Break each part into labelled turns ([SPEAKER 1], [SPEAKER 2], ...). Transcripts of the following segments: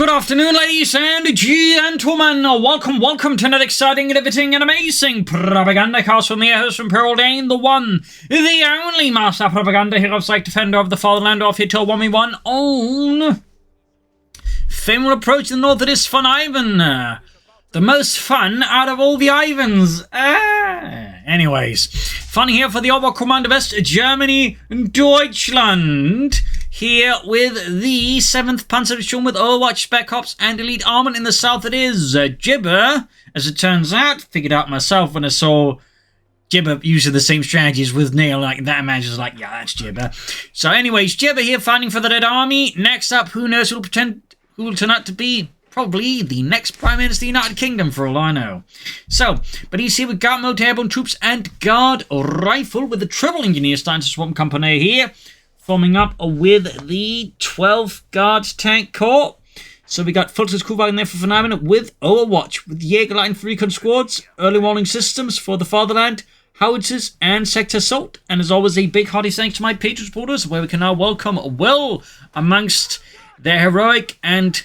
[SPEAKER 1] Good afternoon, ladies and gentlemen. Welcome to another exciting, innovating, and amazing Propagandacast from your host from Pearl Dane, the one, the only master propaganda hero, psych defender of the fatherland, off here till 1v1 on Faymonville Approach to the north of this VonIvan. The most fun out of all the Ivans. Anyways, fun here for the Overwatch Commander West, Germany, Deutschland. Here with the 7th Panzer Division with Overwatch, Spec Ops, and Elite Armament. In the south it is Jibber, as it turns out. Figured out myself when I saw Jibber using the same strategies with Neil. Like that man just like, yeah, that's Jibber. So anyways, Jibber here fighting for the Red Army. Next up, who knows who will turn out to be probably the next Prime Minister of the United Kingdom, for all I know. So, but he's here with Guard Motor, Airborne Troops, and Guard Rifle, with the Triple Engineer starting to swamp company here. Forming up with the 12th Guard Tank Corps. So we got Fulton's Kuwait there for VonIvan with Overwatch, with Jägerlight and 3 squads, early warning systems for the fatherland, howitzers, and sector assault. And as always, a big hearty thanks to my Patreon supporters, where we can now welcome well amongst their heroic and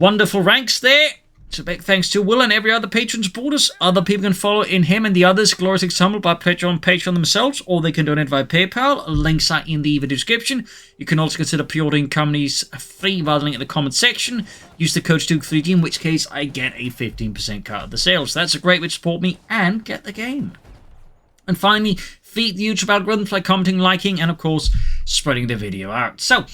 [SPEAKER 1] wonderful ranks there. So big thanks to Will and every other Patreon supporters. Other people can follow in him and the others' glorious example by pledging on Patreon themselves, or they can donate via PayPal. Links are in the video description. You can also consider pre-ordering companies free via the link in the comment section. Use the code CoH2, in which case I get a 15% cut of the sales. So that's a great way to support me and get the game. And finally, feed the YouTube algorithms by commenting, liking, and of course, spreading the video out. So,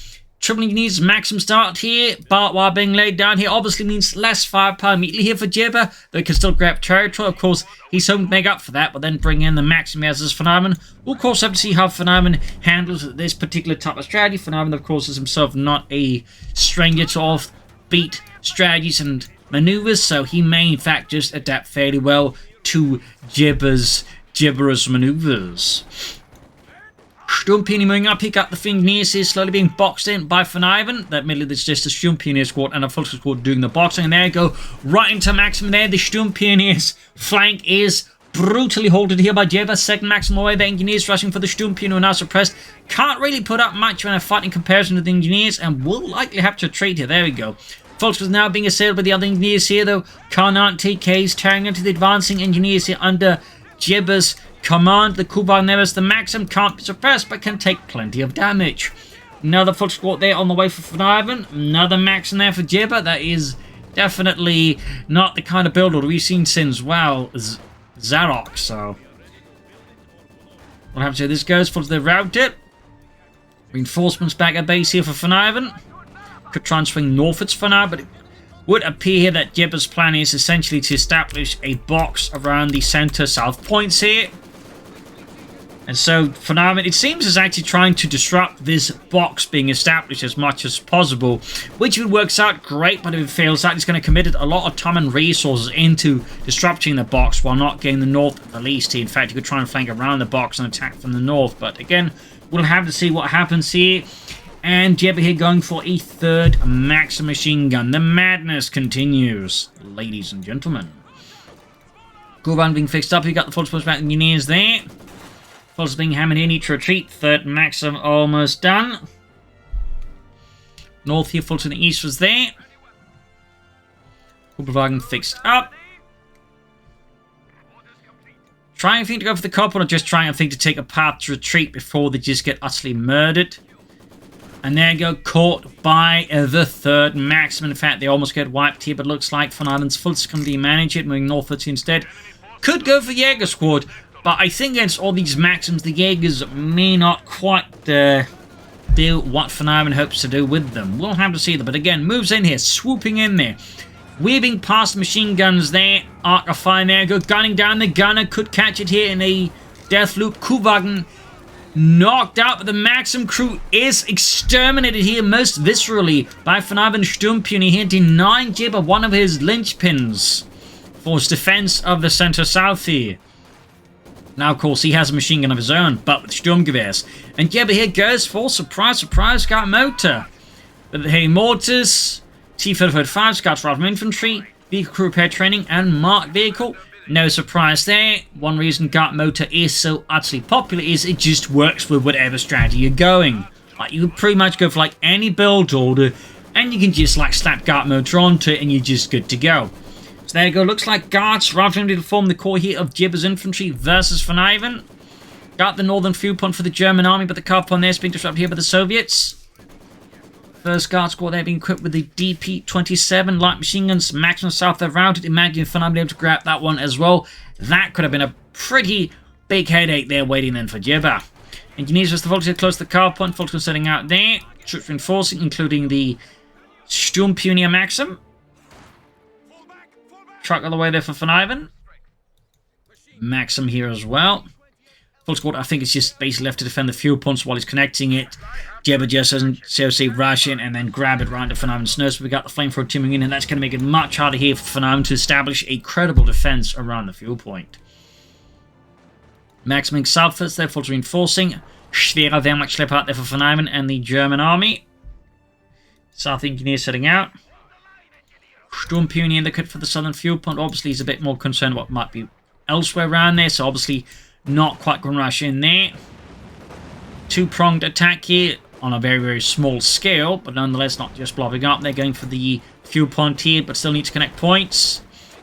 [SPEAKER 1] Triple Engineers maximum start here. Barbed wire being laid down here obviously means less firepower immediately here for Jibber, though he can still grab territory. Of course, he's hoping to make up for that, but then bring in the maximum as his VonIvan. We'll of course have to see how VonIvan handles this particular type of strategy. VonIvan, of course, is himself not a stranger to offbeat strategies and maneuvers, so he may in fact just adapt fairly well to Jibber's maneuvers. Sturm Pioneer moving up, he got the Engineers here slowly being boxed in by VonIvan. That middle is just a Sturm Pioneer squad and a full squad doing the boxing. And there you go, right into maximum there. The Sturm Pioneers flank is brutally halted here by Jibber. Second maximum away, the Engineers rushing for the Sturm Pioneer, now suppressed. Can't really put up much when I fight in comparison to the Engineers, and will likely have to retreat here. There we go. Folks was now being assailed by the other Engineers here, though. Carnot TKs tearing into the advancing Engineers here under Jibber's command. The Kubar Neves, the Maxim, can't be suppressed, but can take plenty of damage. Another full squad there on the way for VonIvan. Another Maxim there for Jibber. That is definitely not the kind of build order we've seen since, well, Zarok. So we'll have to see how this goes. Full to the route it. Reinforcements back at base here for VonIvan. Could try and swing northwards for now, but it would appear here that Jibber's plan is essentially to establish a box around the center south points here. And so, VonIvan, it seems, is actually trying to disrupt this box being established as much as possible, which if it works out, great, but if it fails out, it's going to commit a lot of time and resources into disrupting the box while not getting the north at the least. In fact, you could try and flank around the box and attack from the north, but again, we'll have to see what happens here. And Jibber here going for a 3rd Maxim machine gun. The madness continues, ladies and gentlemen. Govan being fixed up. You got the full post back Engineers there. Fulls being hammered in, need to retreat. 3rd Maxim almost done. North here, full to the east was there. Kugelwagen fixed up. Trying to think to go for the copper, or just trying to think to take a path to retreat before they just get utterly murdered. And there you go, caught by the 3rd Maxim. In fact, they almost get wiped here, but looks like VonIvan's full can manage it, moving northwards instead. Could go for Jaeger squad, but I think against all these Maxims, the Jaegers may not quite do what VonIvan hopes to do with them. We'll have to see them, but again, moves in here, swooping in there. Weaving past machine guns there, arc of fire there, go gunning down the gunner, could catch it here in a death loop. Kuwagen knocked out, but the Maxim crew is exterminated here most viscerally by VonIvan Sturm Pioneer here, denying Jibber one of his linchpins for his defense of the center south here. Now, of course, he has a machine gun of his own, but with Sturmgewehrs. And Jibber here goes for, surprise, surprise, Guard Motor. With the heavy mortars, T-35, Scouts Rifle Infantry, Vehicle Crew Repair Training, and Marked Vehicle. No surprise there. One reason Guard Motor is so utterly popular is it just works with whatever strategy you're going. Like, you can pretty much go for like any build order and you can just like slap guard motor onto it and you're just good to go. So there you go. Looks like guards rather than to form the core here of Jibber's infantry versus VonIvan. Got the northern viewpoint for the German army, but the car point there is being disrupted here by the Soviets. First guard squad there being equipped with the DP-27 light machine guns. Maximum south they're routed. Imagine VonIvan able to grab that one as well. That could have been a pretty big headache there waiting then for Jibber. Engineers just the Volkswagen close to the car point. Volkswagen setting out there. Troops reinforcing, including the Sturmpionier Maxim. Truck all the way there for VonIvan. Maxim here as well. Full squad, I think it's just basically left to defend the fuel points while he's connecting it. Jibber just doesn't seriously rush in and then grab it right into VonIvan's nose. We got the flamethrower teaming in, and that's going to make it much harder here for VonIvan to establish a credible defense around the fuel point. Maximing southwards there, full reinforcing. Schwerer Wehrmachtschlepper out there for VonIvan and the German army. South engineer setting out. Sturmpionier in the cut for the southern fuel point. Obviously, he's a bit more concerned what might be elsewhere around there, so obviously not quite going to rush in there. Two-pronged attack here on a very, very small scale, but nonetheless not just blowing up. They're going for the fuel point here, but still need to connect points.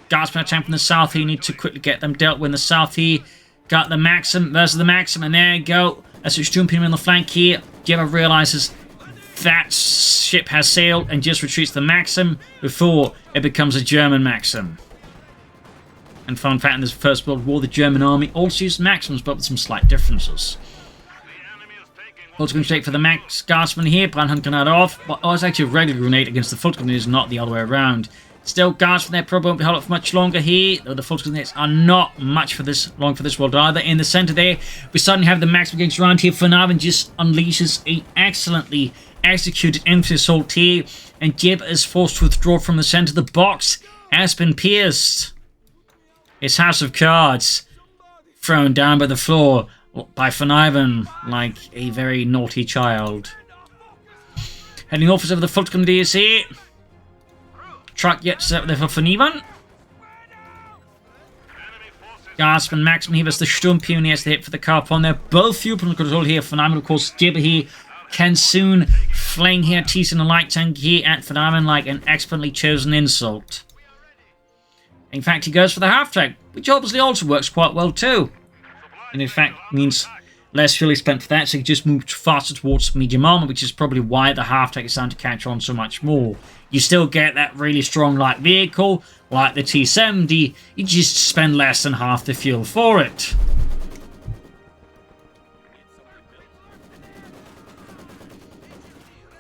[SPEAKER 1] Guardsmen attack from the south here. Need to quickly get them dealt with in the south here. Got the Maxim versus the Maxim, and there you go. As it's Sturmpionier on the flank here, Jibber realizes that ship has sailed and just retreats the Maxim before it becomes a German Maxim. And fun fact, in this First World War, the German army also used Maxims, but with some slight differences. Also going straight for the Max Guardsman here. Brandhand grenade off. But it's actually a regular grenade against the Full Grenades, not the other way around. Still, Guardsman there probably won't be held up for much longer here. Though the Full Grenades are not much for this long for this world either. In the center there, we suddenly have the Max against around here. VonIvan just unleashes a excellently executed infantry assault here. And Jibber is forced to withdraw from the center. The box has been pierced. His house of cards thrown down by the floor by VonIvan like a very naughty child. Heading off over the Fulton DSC. Truck yet set there for VonIvan. Guardsman Maxim here was the Sturmpionier as the hit for the car upon there. Both fuel point control here. VonIvan, of course, Jibber here can soon fling here teasing the light tank here at VonIvan like an expertly chosen insult. In fact, he goes for the half-track, which obviously also works quite well too. And in fact, means less fuel spent for that, so he just moved faster towards medium armor, which is probably why the half-track is starting to catch on so much more. You still get that really strong light vehicle, like the T-70, you just spend less than half the fuel for it.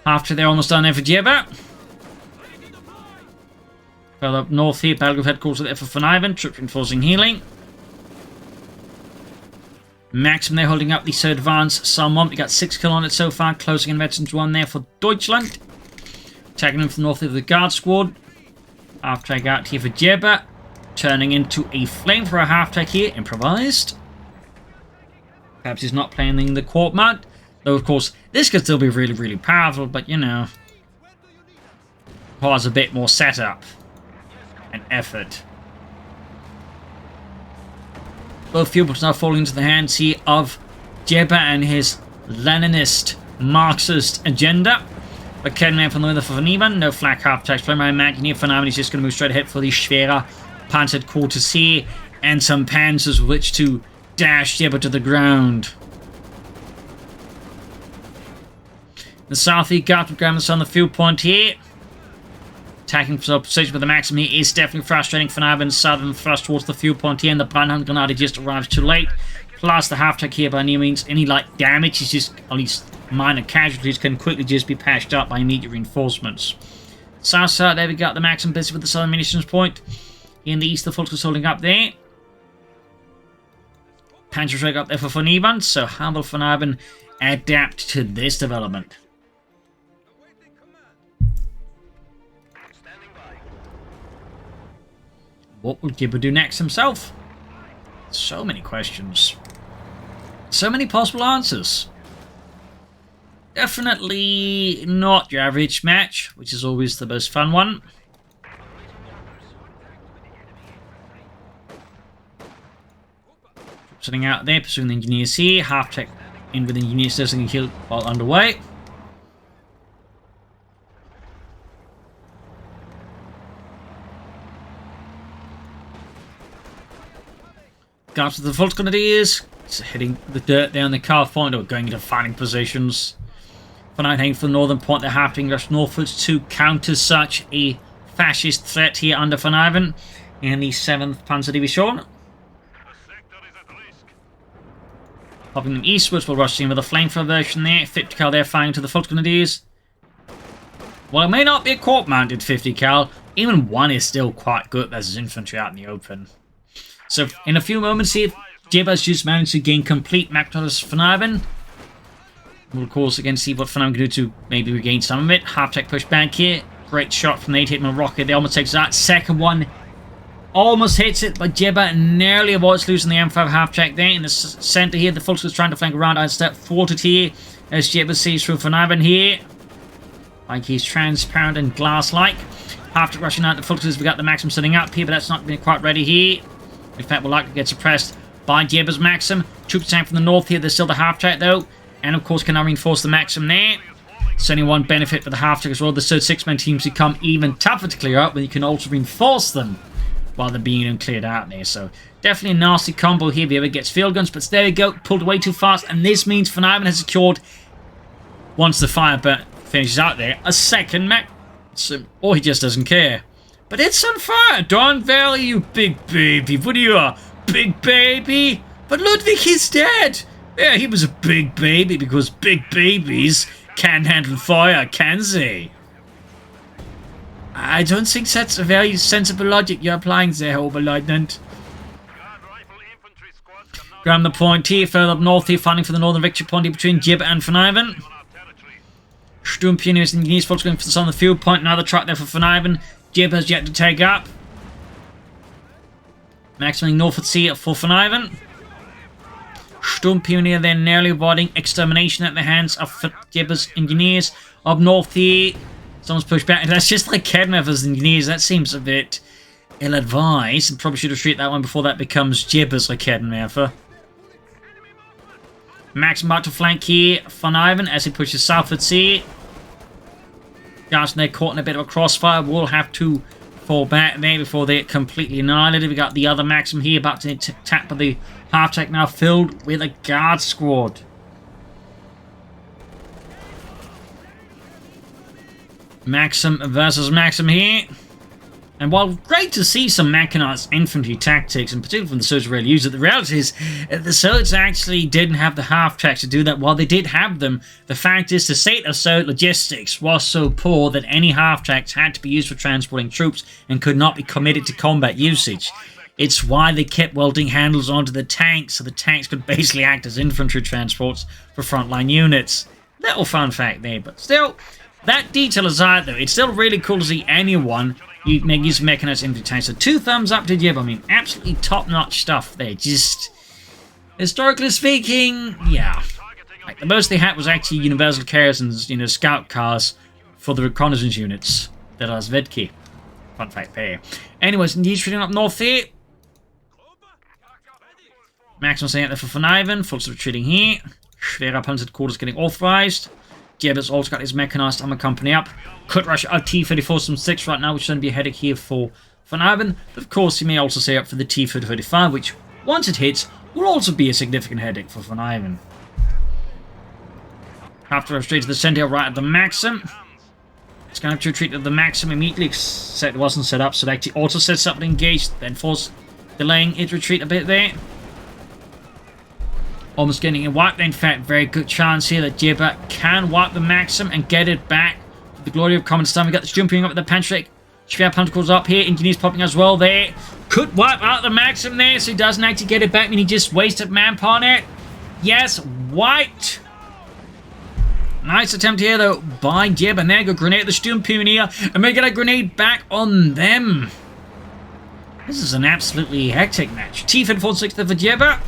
[SPEAKER 1] After they're almost done there for Jibber. Further up north here, Battlefield headquarters there for VonIvan, troops reinforcing healing. Maxim there holding up the so advanced Salmon. We got 6 kill on it so far, closing in veterans 1 there for Deutschland. Tagging in from north of the guard squad. Half-track out here for Jibber, turning into a flamethrower half-track here, improvised. Perhaps he's not playing the court mode, though of course this could still be really, really powerful, but you know, requires a bit more setup and effort. Both fuel points now falling into the hands here of Jibber and his Leninist Marxist agenda. But Ken from the weather for VonIvan, no flak half attacks. I imagine here VonIvan is just going to move straight ahead for the Schwerer Panzered quarters here and some panzers with which to dash Jibber to the ground. The South East Guard programmers on the field point here. Attacking for position with the Maxim here is definitely frustrating VonIvan's southern thrust towards the fuel point here, and the Brandhand Grenade just arrives too late. Plus the half-track here by no means any light damage, it's just at least minor casualties can quickly just be patched up by immediate reinforcements. South side there we got the Maxim busy with the southern munitions point. In the east the Fulton's holding up there. Panzers rig up there for VonIvan, so how will VonIvan adapt to this development? What will Jibber do next himself? So many questions. So many possible answers. Definitely not your average match, which is always the most fun one. Sitting out there, pursuing the engineers here. Half-tech in with engineers testing and kill while underway. Guards with the Volksgrenadiers. Hitting the dirt there on the Calf point, or going into fighting positions. VonIvan heading for the northern point. They're having to rush northwards to counter such a fascist threat here under VonIvan in the 7th Panzer Division. Popping them eastwards, we'll rush in with a flamethrower version there. 50 cal there, firing to the Volksgrenadiers. While it may not be a corp-mounted 50 cal, even one is still quite good as infantry out in the open. So, in a few moments here, Jibber's just managed to gain complete map control of VonIvan. We'll, of course, again see what VonIvan can do to maybe regain some of it. Half-tech push back here. Great shot from the 8-hitman rocket. They almost takes that. Second one almost hits it, but Jibber nearly avoids losing the M5 half-tech there. In the center here, the Volksgrenadiers trying to flank around. I step thwarted here as Jibber sees through VonIvan here. Like he's transparent and glass-like. Half-tech rushing out the Volksgrenadiers. We got the Maxim setting up here, but that's not been quite ready here. In fact, will likely get suppressed by Jibber's Maxim. Troops attack from the north here. There's still the half-tech though. And of course can now reinforce the Maxim there. It's only one benefit for the half-tech as well. The third 6-man teams become even tougher to clear up when you can also reinforce them while they're being cleared out there. So definitely a nasty combo here if he ever gets field guns. But there we go. Pulled away too fast. And this means VonIvan has secured, once the fire finishes out there, a second Maxim. Or he just doesn't care. But it's on fire! Don Valley, you big baby. What are you, a big baby? But Ludwig is dead! Yeah, he was a big baby because big babies can't handle fire, can they? I don't think that's a very sensible logic you're applying there, Oberleutnant. Grab the point here, further up north here, fighting for the northern victory point here between Jibber and VonIvan. Sturmpioneers and Engineers going for the southern field point, another truck there for VonIvan. Jibber has yet to take up. Maximing north at sea for VonIvan. Sturmpioneer then nearly avoiding extermination at the hands of Jibber's engineers. Up north here, someone's pushed back. That's just like Kedmeffer's engineers. That seems a bit ill-advised. And probably should have treated that one before that becomes Jibber's like Kedmeffer. Max about to flank here. VonIvan as he pushes south at sea. Guys, they're caught in a bit of a crossfire. We'll have to fall back there before they get completely annihilated. We got the other Maxim here about to attack by the half-tech now filled with a guard squad. Maxim versus Maxim here. And while great to see some mechanized infantry tactics, and particularly from the Soviets really use it, the reality is the Soviets actually didn't have the half-tracks to do that. While they did have them, the fact is the state of Soviet logistics was so poor that any half-tracks had to be used for transporting troops and could not be committed to combat usage. It's why they kept welding handles onto the tanks, so the tanks could basically act as infantry transports for frontline units. Little fun fact there, but still, that detail aside though, it's still really cool to see anyone use mechanized infantry tanks. So 2 thumbs up to Jibber. I mean, absolutely top-notch stuff there. Just, historically speaking, yeah. Like, the most they had was actually universal carriers and, you know, scout cars for the reconnaissance units that are Svedki. Fun fact there. Anyways, he's treating up north here. Maximum staying out there for VonIvan. Folks are retreating here. Their opponent's quarters getting authorized. Jibber's also got his mechanized armor company up. Could rush our T-34 some 6 right now, which is going to be a headache here for VonIvan. But of course, he may also stay up for the T-35, which, once it hits, will also be a significant headache for VonIvan. Have to rush straight to the center right at the Maxim. It's going to have to retreat at the Maxim immediately, except it wasn't set up, so it actually auto sets up and engaged, then force delaying its retreat a bit there. Almost getting it wiped. In fact, very good chance here that Jibber can wipe the Maxim and get it back. For the glory of common stun, we got the jumping up at the Pantrek. Schwer Pentacles up here. Engineers popping as well there. Could wipe out the Maxim there, so he doesn't actually get it back. I mean, he just wasted manpower on it. Yes, wiped. Nice attempt here, though, by Jibber. And there go grenade the Sturmpioneer. And we get a grenade back on them. This is an absolutely hectic match. T-46 for Jibber.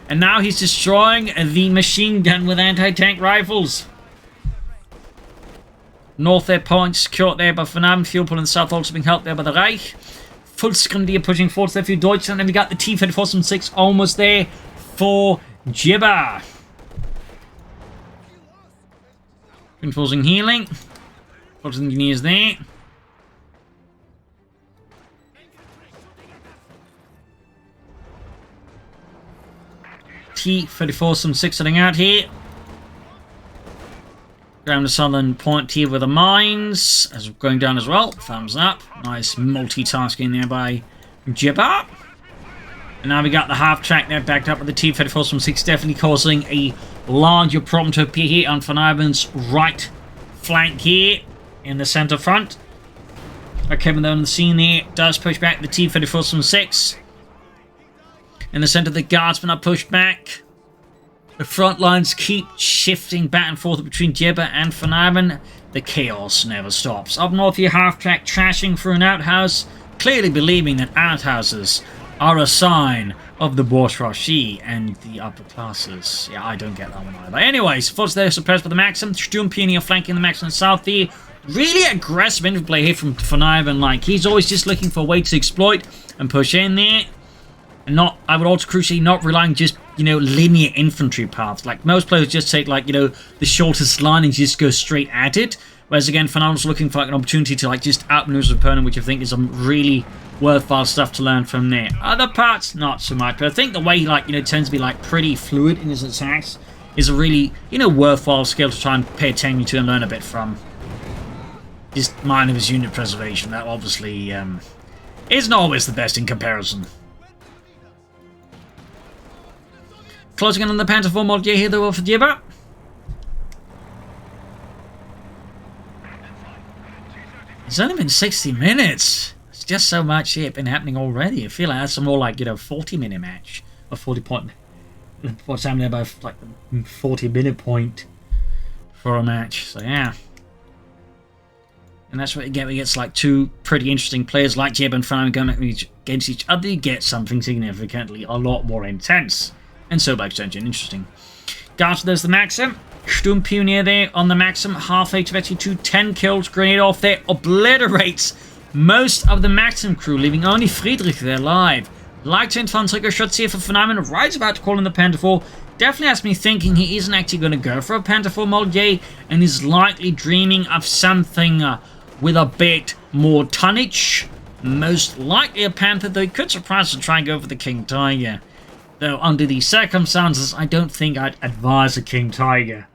[SPEAKER 1] And now he's destroying the machine gun with anti-tank rifles. North there, point secured there by VonIvan. Fuel pull in the south also being helped there by the Reich. Volksgrenadier pushing forward there for Deutschland. And we got the T-34 almost there for Jibber. Reinforcing healing. Lots of engineers there. T-34 some 6 sitting out here. Around the southern point here with the mines. As we're going down as well. Thumbs up. Nice multitasking there by Jibber. And now we got the half track there backed up with the T-34 from 6, definitely causing a larger problem to appear here on VonIvan's right flank here in the center front. Okay, but on the scene there does push back the T-34 from 6. In the center, the guardsmen are pushed back. The front lines keep shifting back and forth between Jibber and VonIvan. The chaos never stops. Up north, your half track trashing through an outhouse, clearly believing that outhouses are a sign of the bourgeoisie and the upper classes. Yeah, I don't get that one either. Anyways, force there suppressed by the Maxim. Sturmpionier flanking the Maxim south here. Really aggressive interplay here from VonIvan. Like, he's always just looking for a way to exploit and push in there. And not, I would also crucially not relying just, you know, linear infantry paths. Like, most players just take, like, you know, the shortest line and just go straight at it. Whereas, again, VonIvan's looking for, like, an opportunity to, like, just outmaneuver the opponent, which I think is some really worthwhile stuff to learn from there. Other parts, not so much. But I think the way he, like, you know, tends to be, like, pretty fluid in his attacks is a really, you know, worthwhile skill to try and pay attention to and learn a bit from. Just mind of his unit preservation. That obviously isn't always the best in comparison. Closing in on the Panther 4 mod here, though, for Jibber. It's only been 60 minutes. It's just so much here been happening already. I feel like that's a more like, you know, 40-minute match. Or 40 point. What's happening there by like the 40-minute point for a match. So, yeah. And that's what you get. We get like two pretty interesting players like Jibber and VonIvan going against each other. You get something significantly a lot more intense. And so by extension, interesting. Guards, there's the Maxim. Sturmpionier there on the Maxim. Half HV 2, 10 kills. Grenade off there. Obliterates most of the Maxim crew, leaving only Friedrich there alive. Light Infanteriegeschütz here for VonIvan. Right about to call in the Panther 4. Definitely has me thinking he isn't actually going to go for a Panther 4 Moldier and is likely dreaming of something with a bit more tonnage. Most likely a Panther, though he could surprise to try and go for the King Tiger. Though under these circumstances, I don't think I'd advise a King Tiger.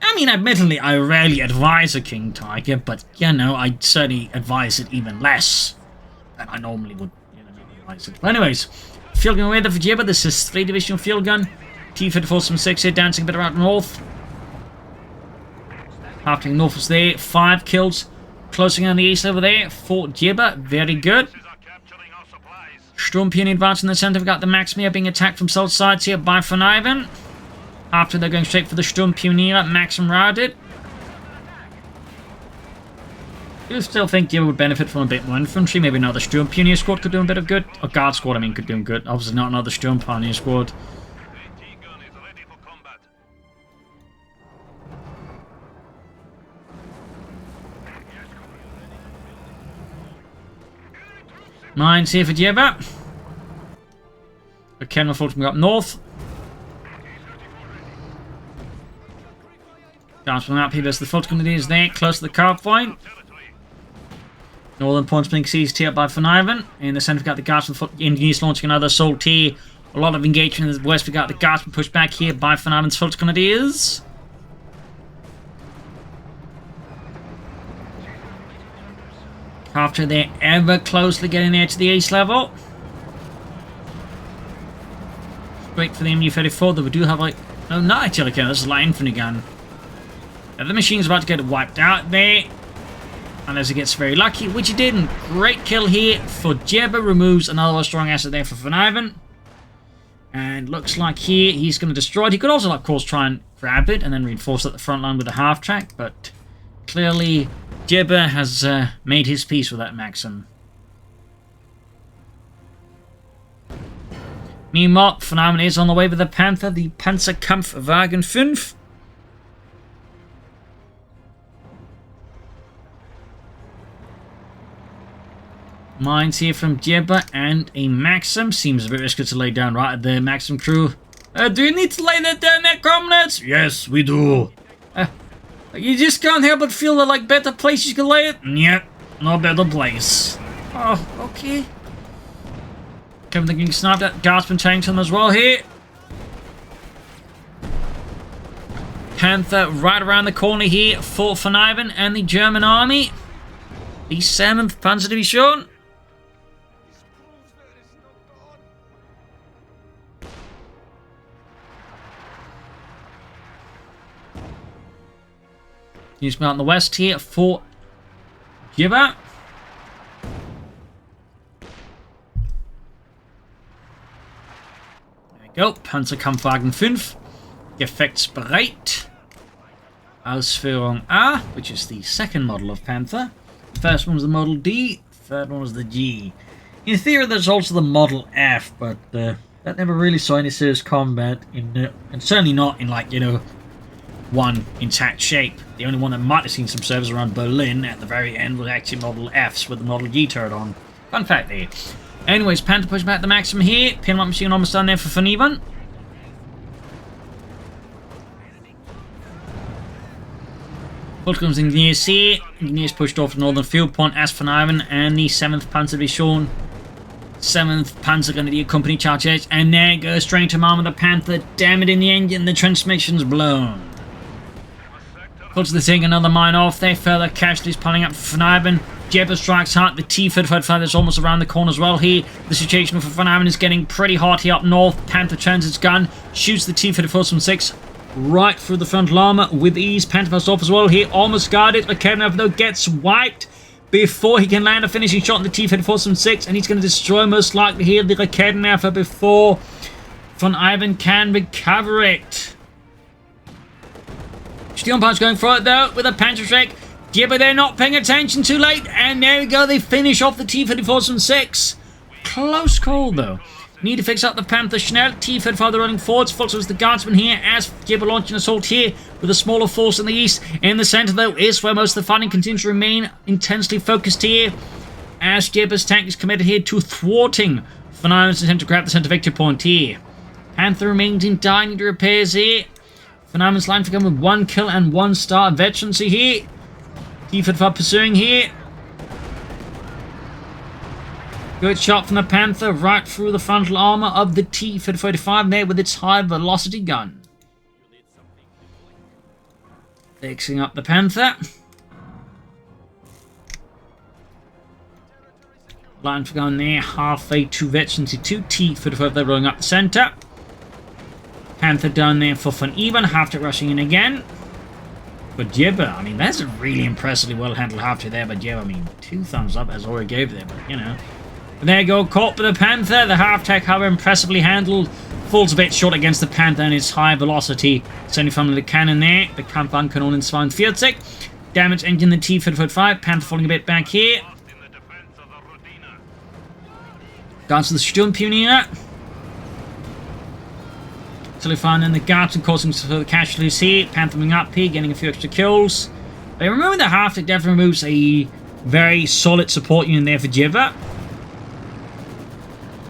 [SPEAKER 1] I mean, admittedly, I rarely advise a King Tiger, but, you know, I'd certainly advise it even less than I normally would, you know, advise it. But anyways, field gun away there for Jibber. This is 3 divisional field gun. T-34 some 6 here, dancing a bit around north. Happening north is there. 5 kills. Closing on the east over there for Jibber. Very good. Sturmpionier advancing in the center. We've got the Maxim being attacked from south sides here by VonIvan. After they're going straight for the Sturmpionier, Maxim routed. I do still think Jibber would benefit from a bit more infantry. Maybe another Sturmpionier squad could do a bit of good. Or Guard squad, I mean, could do good. Obviously not another Sturmpionier squad. Mines here for Jibber. The Kenmore Fulton up north. Guardsman up here, there's the Fulton is there, close to the carb point. Northern points being seized here by VonIvan. In the centre, we've got the Guardsman Engineers launching another assault here. A lot of engagement in the west, we've got the Guardsman pushed back here by VonIvan's Fulton Grenadiers. After they're ever closely getting there to the ace level. Great for the MU-34, though we do have like... No, not actually, okay, this is a light infantry gun. The machine's about to get wiped out there. Unless it gets very lucky, which it didn't. Great kill here for Jibber. Removes another strong asset there for VonIvan. And looks like here he's going to destroy it. He could also, of course, try and grab it and then reinforce at the front line with a half track, but clearly Jibber has made his peace with that Maxim. Meanwhile, VonIvan is on the way with the Panther, the Panzerkampfwagen 5. Mines here from Jibber and a Maxim. Seems a bit risky to lay down right at the Maxim crew. Do you need to lay that down there, comrades? Yes, we do. You just can't help but feel that, like, better place you can lay it? Yep, no better place. Oh, okay. Kevin getting sniped at. Guardsman changed him as well here. Panther right around the corner here for VonIvan and the German army. The 7th Panzer Division. He's out in the west here for Jibber. There we go. Panzerkampfwagen 5. Gefechtsbereit. Ausführung A, which is the second model of Panther. The first one was the Model D, third one was the G. In theory, there's also the Model F, but that never really saw any serious combat, and certainly not in, like, you know, one intact shape. The only one that might have seen some service around Berlin at the very end was actually Model Fs with the Model G turret on. Fun fact there. Anyways, Panther pushing back the maximum here. Pinlock machine almost done there for VonIvan. Full comes Engineers here. Engineers pushed off the northern field point as VonIvan and the 7th Panzer Division. 7th Panzer Grenadier Company charge edge. And there goes straight to arm of the Panther. Damn it in the engine, the transmission's blown. Cuts the thing, another mine off there. Further casualties piling up for VonIvan. Jibber strikes hard. The T-35 is almost around the corner as well here. The situation for VonIvan is getting pretty hot here up north. Panther turns its gun, shoots the T-34 from 6 right through the frontal armor with ease. Panther first off as well here. Almost guarded. Kevin though gets wiped before he can land a finishing shot on the T-34 from 6, and he's going to destroy most likely here the Raketenwerfer before VonIvan can recover it. Steel Punch going for it though with a Panzerschreck. Jibber, they're not paying attention too late, and there we go, they finish off the T-34 from 6. Close call though. Need to fix up the Panther Schnell. T-35 they're running forwards. Fox was the guardsman here as Jibber launching an assault here with a smaller force in the east. In the center though is where most of the fighting continues to remain intensely focused here, as Jibber's tank is committed here to thwarting VonIvan's attempt to grab the center victory point here. Panther remains in dire need of repairs here. VonIvan's line for gun with 1 kill and 1 star veterancy here. T-35 pursuing here. Good shot from the Panther right through the frontal armor of the T-35 there with its high velocity gun. Fixing up the Panther. Line for gun there, halfway to veterancy 2. T-35 they're rolling up the center. Panther down there for VonIvan, half-tick rushing in again. But Jibber, I mean, that's a really impressively well-handled half-tick there, but Jibber, I mean, 2 thumbs up as already gave there, but, you know. But there you go, caught by the Panther. The half-tick, however, impressively handled. Falls a bit short against the Panther and its high velocity. Sending from the cannon there. The Kampfwagenkanonen 42. Damage engine the T-35. Panther falling a bit back here. Down to the Sturmpionier. Telephone and the guards causing further casualties here. Panther moving up here, getting a few extra kills. But removing the half-tick definitely removes a very solid support unit there for Jibber.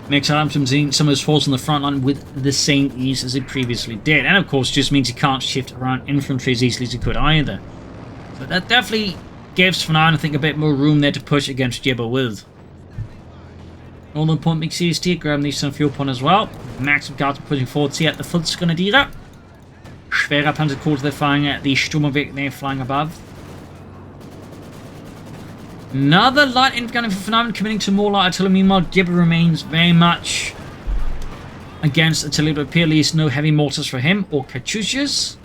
[SPEAKER 1] Makes Adams seeing some of his force on the front line with the same ease as he previously did. And of course, just means he can't shift around infantry as easily as he could either. So that definitely gives VonIvan, I think, a bit more room there to push against Jibber with. Northern point makes CST, grabbing the Eastern fuel point as well. Maximum guards pushing forward here at the Futzgrenadier. Schwerer Panzerkorps, they're firing at the Sturmgewehr, they're flying above. Another light infantry for VonIvan, committing to more light artillery. Meanwhile, Jibber remains very much against artillery, but appear at least no heavy mortars for him, or Katyushas.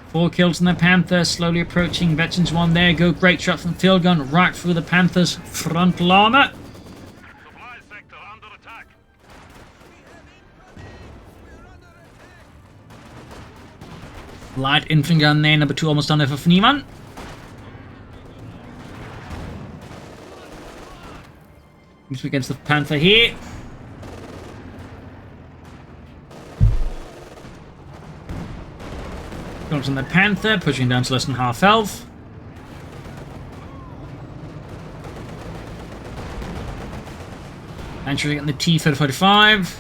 [SPEAKER 1] Four kills in the Panther, slowly approaching Veterans 1. There you go, great shot from the field gun right through the Panther's frontal armor.
[SPEAKER 2] Supply sector under attack.
[SPEAKER 1] Light infantry gun there, number 2 almost done there for VonIvan. Moves against the Panther here. Comes on the Panther, pushing down to less than half health. And shooting at the T-35.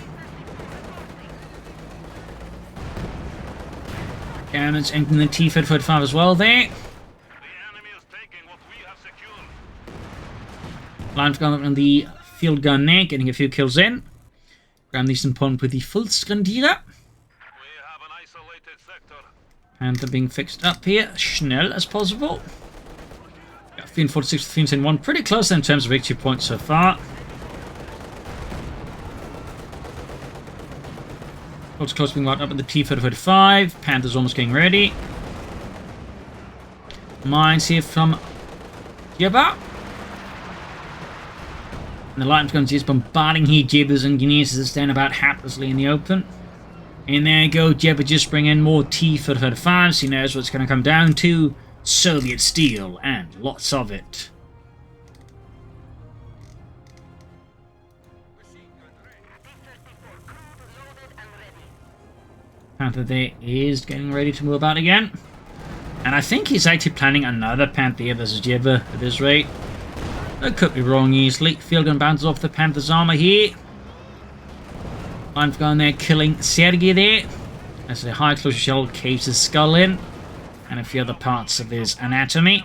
[SPEAKER 1] Cannons entering the T-35 as well there.
[SPEAKER 2] The enemy is taking what we have secured.
[SPEAKER 1] Line's gun on the field gun there, getting a few kills in. Grab these important with the Fullskandierer.
[SPEAKER 2] We have an isolated sector.
[SPEAKER 1] Panther being fixed up here, schnell as possible. Got Fiend 46 with Fiends in 1. Pretty close in terms of victory points so far. Also close being marked up at the T-45. Panther's almost getting ready. Mines here from Jibber. And the light guns is bombarding here Jibbers and Guineas as stand about haplessly in the open. And there you go, Jibber just bring in more T-35s. He knows what it's going to come down to. Soviet steel, and lots of it. Panther there is getting ready to move about again. And I think he's actually planning another Panther versus Jibber at this rate. I could be wrong easily. Field gun bounces off the Panther's armor here. I'm going there killing Sergei there. As a high closure shell caves his skull in. And a few other parts of his anatomy.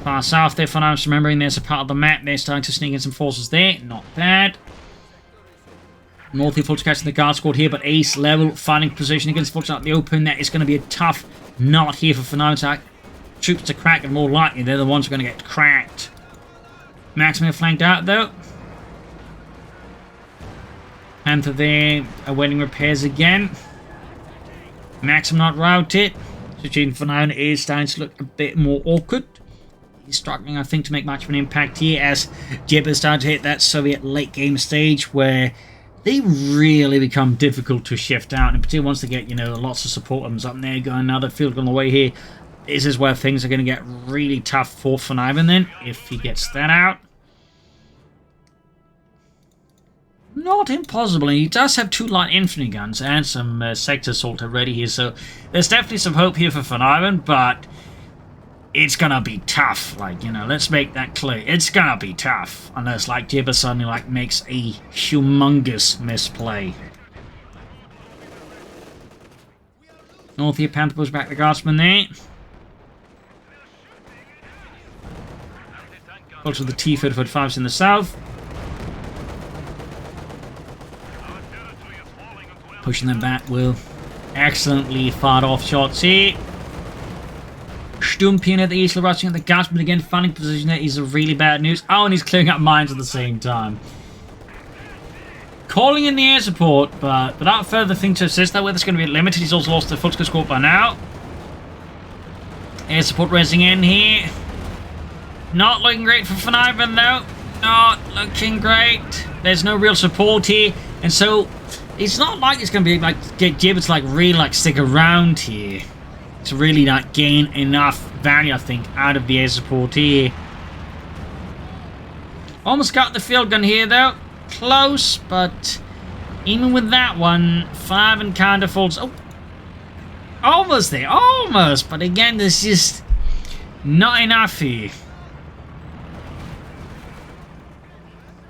[SPEAKER 1] Far south there, for now, I'm just remembering there's a part of the map. They're starting to sneak in some forces there. Not bad. North here, Fulton catching the guard squad here, but ace level fighting position against Fulton out in the open. That is going to be a tough knot here for Faymonville troops to crack, and more likely they're the ones who are going to get cracked. Maximum flanked out though. Panther there, awaiting repairs again. Maxim not routed. Situation for now is starting to look a bit more awkward. He's struggling, I think, to make much of an impact here as Jibber started to hit that Soviet late game stage where they really become difficult to shift out. In particular, once they get, you know, lots of support arms up there, going another field on the way here. This is where things are going to get really tough for VonIvan then, if he gets that out. Not impossible, and he does have 2 light infantry guns and some sector assault ready here, so there's definitely some hope here for VonIvan, but it's gonna be tough. Like, you know, let's make that clear. It's gonna be tough, unless, like, Jibber suddenly, like, makes a humongous misplay. North here, Panther pushes back the guardsman there. Also the T-35s in the south. Pushing them back will excellently fired off shots here. Stumping at the east, rushing at the guardsman again, finding position there is a really bad news. Oh, and he's clearing up mines at the same time. Calling in the air support, but without further thing to assist that with, it's going to be limited. He's also lost the Futzker squad by now. Air support racing in here. Not looking great for VonIvan though. Not looking great. There's no real support here, and so it's not like it's going to be like get Jibber to like really like stick around here to really like gain enough value, I think, out of the air support here. Almost got the field gun here though. Close, but even with that one, VonIvan kind of falls. Oh, almost there, almost. But again, there's just not enough here.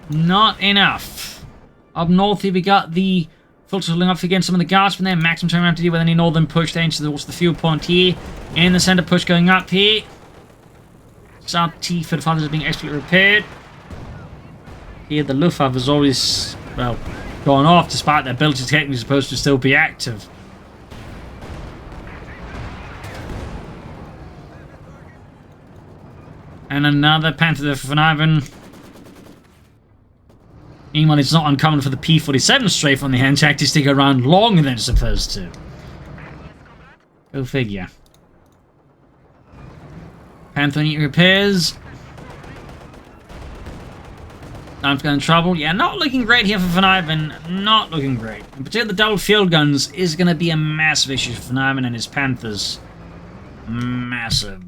[SPEAKER 1] Not enough. Up north here, we got the filters looking up against some of the guardsmen there. Maxim turning around to deal with any northern push there towards the fuel point here. And the center push going up here. South T-35 is being expertly repaired. Here, the Luftwaffe is always, well, gone off despite their ability technically supposed to still be active. And another Panther there for VonIvan. Meanwhile, it's not uncommon for the P-47 strafe on the hand to actually stick around longer than it's supposed to. Go figure. Panther need repairs. Time's going in trouble. Yeah, not looking great here for VonIvan. Not looking great. In particular, the double field guns is going to be a massive issue for VonIvan and his Panthers. Massive.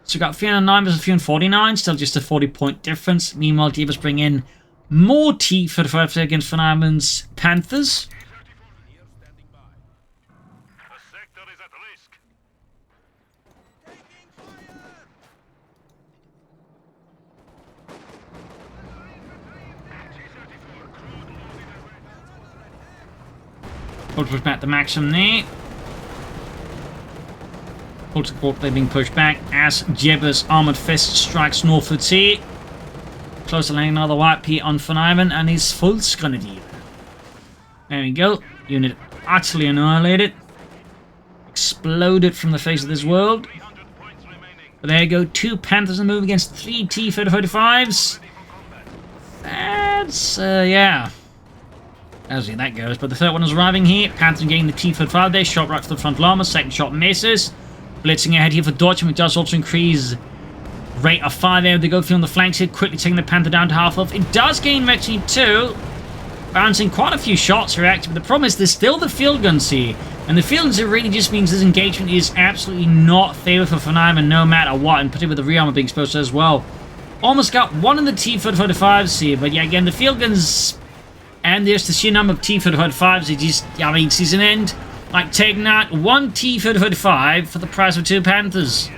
[SPEAKER 1] So we got 309 versus 349. Still just a 40-point difference. Meanwhile, Divas bring in more T-35 against VonIvan's Panthers.
[SPEAKER 2] The sector is at risk.
[SPEAKER 1] Push back the Maxim there. Full support, they're being pushed back as Jibber's armoured fist strikes northwards here. close to laying another white P on VonIvan and his full grenadier. There we go. Unit utterly annihilated. Exploded from the face of this world. But there you go. 2 Panthers on the move against 3 T-35s. That's, yeah. As that goes. But the third one is arriving here. Panthers getting the T-35 there. Shot right to the front llama. Second shot misses. Blitzing ahead here for Deutschland, which does also increase rate of fire there. They go through on the flanks here. Quickly taking the Panther down to half health. It does gain actually 2. Bouncing quite a few shots here actually. But the problem is there's still the field guns here. And the field guns, it really just means this engagement is absolutely not favourable for VonIvan no matter what. And particularly with the rearmor being exposed as well. Almost got 1 of the T-35s here. But yeah, again, the field guns and there's the sheer number of T-35s. It just, I mean, season end. Like taking out 1 T-35 for the price of 2 Panthers.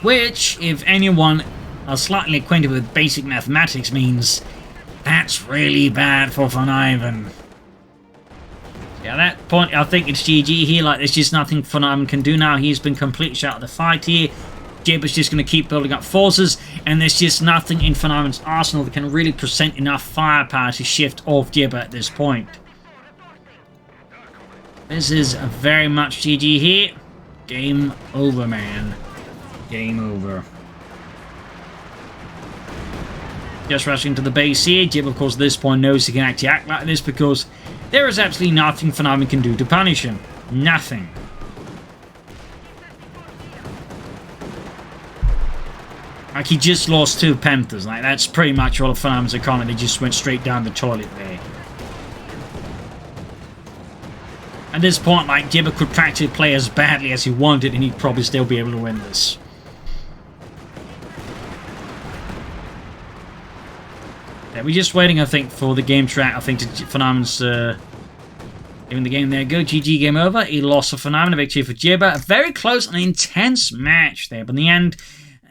[SPEAKER 1] Which, if anyone are slightly acquainted with basic mathematics, means that's really bad for VonIvan. Yeah, at that point, I think it's GG here. Like, there's just nothing VonIvan can do now. He's been completely shut out of the fight here. Jibber's just going to keep building up forces, and there's just nothing in VonIvan's arsenal that can really present enough firepower to shift off Jibber at this point. This is very much GG here. Game over, man. Game over. Just rushing to the base here. Jibber, of course, at this point knows he can actually act like this because there is absolutely nothing VonIvan can do to punish him. Nothing. Like, he just lost 2 Panthers. Like, that's pretty much all of VonIvan's economy. They just went straight down the toilet there. At this point, like, Jibber could practically play as badly as he wanted and he'd probably still be able to win this. Yeah, we're just waiting, I think, for the game track. I think VonIvan's giving the game there. Go GG, game over. A loss for VonIvan, a victory for Jibber. A very close and intense match there. But in the end,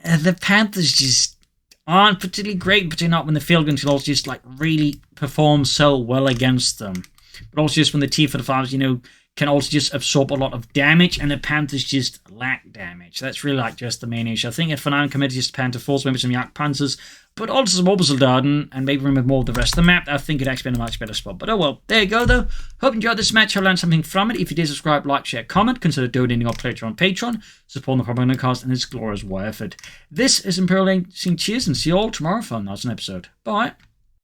[SPEAKER 1] the Panthers just aren't particularly great, particularly not when the field guns can also just, like, really perform so well against them. But also just when the T-35s, you know, can also just absorb a lot of damage, and the Panthers just lack damage. That's really, like, just the main issue. I think if VonIvan committed just Panther Force, maybe some Yak Panthers, but also some Obersoldaten, and maybe remove more of the rest of the map, I think it'd actually be in a much better spot. But oh well, there you go though. Hope you enjoyed this match. I learned something from it. If you did, subscribe, like, share, comment. Consider donating or pledging on Patreon. Support the Propagandacast, and its glorious war effort. This is Imperial Lane. Cheers, and see you all tomorrow for another episode. Bye.